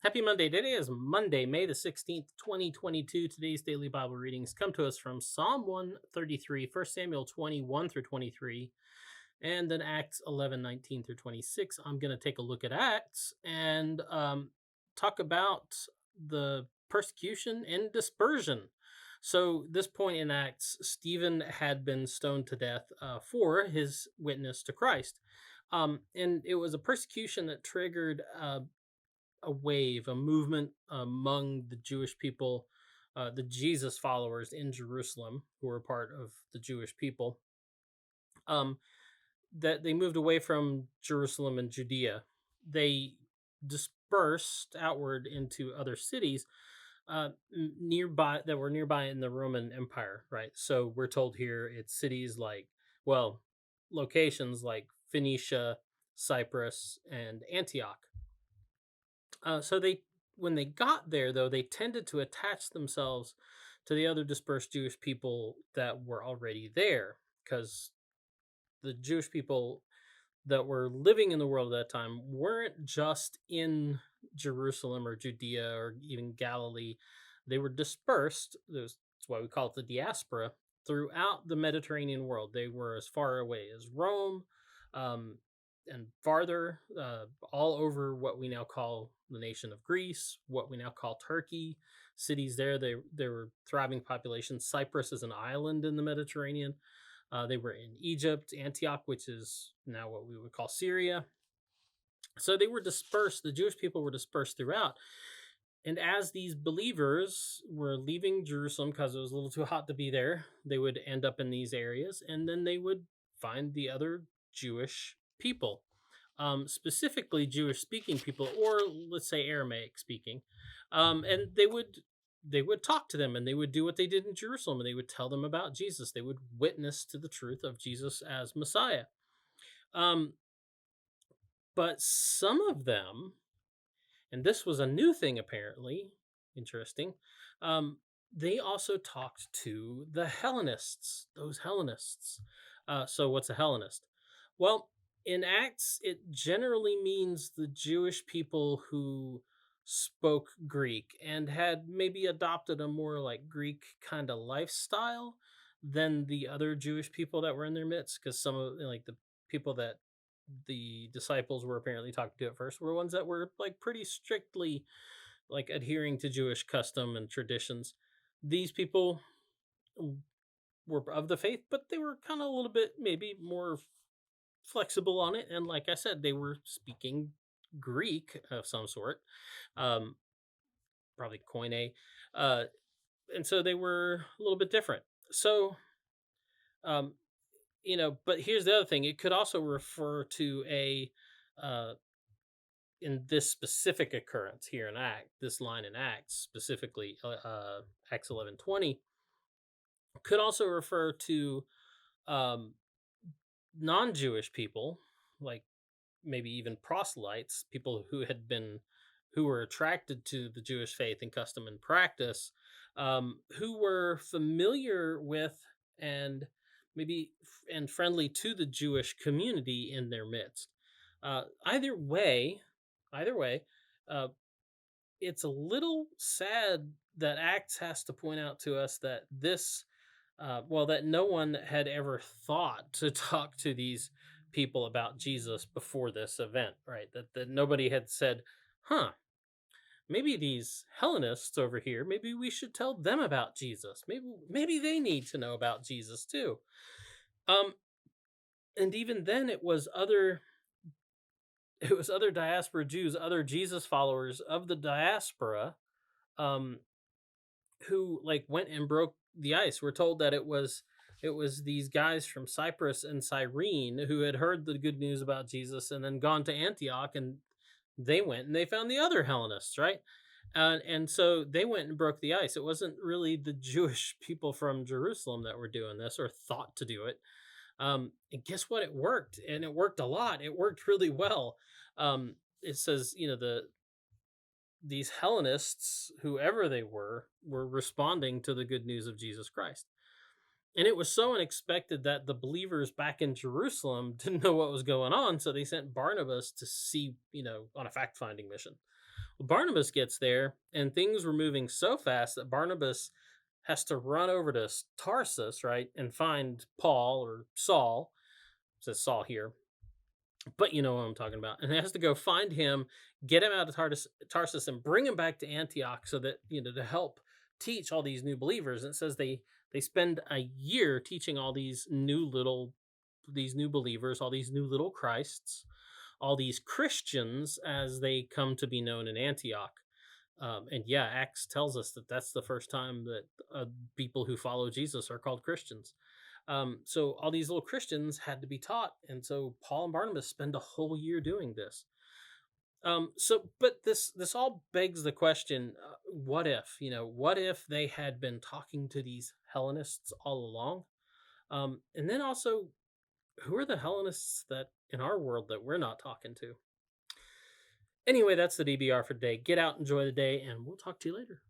Happy Monday. Today is Monday, May the 16th, 2022. Today's daily Bible readings come to us from Psalm 133, 1 Samuel 21 through 23, and then Acts 11, 19 through 26. I'm going to take a look at Acts and talk about the persecution and dispersion. So, this point in Acts, Stephen had been stoned to death for his witness to Christ. And it was a persecution that triggered a wave, a movement among the Jewish people, the Jesus followers in Jerusalem, who were part of the Jewish people, um, that they moved away from Jerusalem and Judea. They dispersed outward into other cities nearby that were nearby in the Roman Empire, right? So we're told here it's cities like, well, locations like Phoenicia, Cyprus, and Antioch. When they got there, though, they tended to attach themselves to the other dispersed Jewish people that were already there, because the Jewish people that were living in the world at that time weren't just in Jerusalem or Judea or even Galilee. They were dispersed. That's why we call it the diaspora, throughout the Mediterranean world. They were as far away as Rome, um, and farther, all over what we now call the nation of Greece, what we now call Turkey. Cities there, they were thriving populations. Cyprus is an island in the Mediterranean. They were in Egypt, Antioch, which is now what we would call Syria. So they were dispersed. The Jewish people were dispersed throughout. And as these believers were leaving Jerusalem because it was a little too hot to be there, they would end up in these areas, and then they would find the other Jewish people, specifically Jewish speaking people, or let's say Aramaic speaking, and they would talk to them, and they would do what they did in Jerusalem, and they would tell them about Jesus. They would witness to the truth of Jesus as Messiah. Um, but some of them, and this was a new thing apparently, interesting, they also talked to the Hellenists, those Hellenists. So what's a Hellenist? Well, in Acts, it generally means the Jewish people who spoke Greek and had maybe adopted a more like Greek kind of lifestyle than the other Jewish people that were in their midst, because some of like the people that the disciples were apparently talking to at first were ones that were like pretty strictly like adhering to Jewish custom and traditions. These people were of the faith, but they were kind of a little bit maybe more flexible on it. And like I said, they were speaking Greek of some sort, um, probably Koine. Uh, and so they were a little bit different. So, um, but here's the other thing. It could also refer to uh, in this specific occurrence here in this line in Acts, specifically Acts 11:20, could also refer to um, non-Jewish people, like maybe even proselytes, people who were attracted to the Jewish faith and custom and practice, who were familiar with and maybe and friendly to the Jewish community in their midst. Uh, either way, either way, uh, it's a little sad that Acts has to point out to us that that no one had ever thought to talk to these people about Jesus before this event, right? That nobody had said, huh, maybe these Hellenists over here, maybe we should tell them about Jesus. Maybe they need to know about Jesus too. Um, and even then it was other diaspora Jews, other Jesus followers of the diaspora, um, who like went and broke the ice. We're told that it was these guys from Cyprus and Cyrene who had heard the good news about Jesus and then gone to Antioch, and they went and they found the other Hellenists, right? And so they went and broke the ice. It wasn't really the Jewish people from Jerusalem that were doing this or thought to do it. And guess what? It worked, and it worked a lot. It worked really well. It says, these Hellenists, whoever they were responding to the good news of Jesus Christ. And it was so unexpected that the believers back in Jerusalem didn't know what was going on. So they sent Barnabas to see, on a fact finding mission. Barnabas gets there, and things were moving so fast that Barnabas has to run over to Tarsus, right, and find Paul or Saul. It says Saul here, but you know what I'm talking about. And has to go find him, get him out of Tarsus, and bring him back to Antioch so that to help teach all these new believers. And it says they spend a year teaching all these new believers, all these new little Christs, all these Christians as they come to be known in Antioch. And yeah, Acts tells us that that's the first time that people who follow Jesus are called Christians. So all these little Christians had to be taught, and so Paul and Barnabas spend a whole year doing this. But this all begs the question: what if what if they had been talking to these Hellenists all along? And then also, who are the Hellenists that in our world that we're not talking to? Anyway, that's the DBR for today. Get out, enjoy the day, and we'll talk to you later.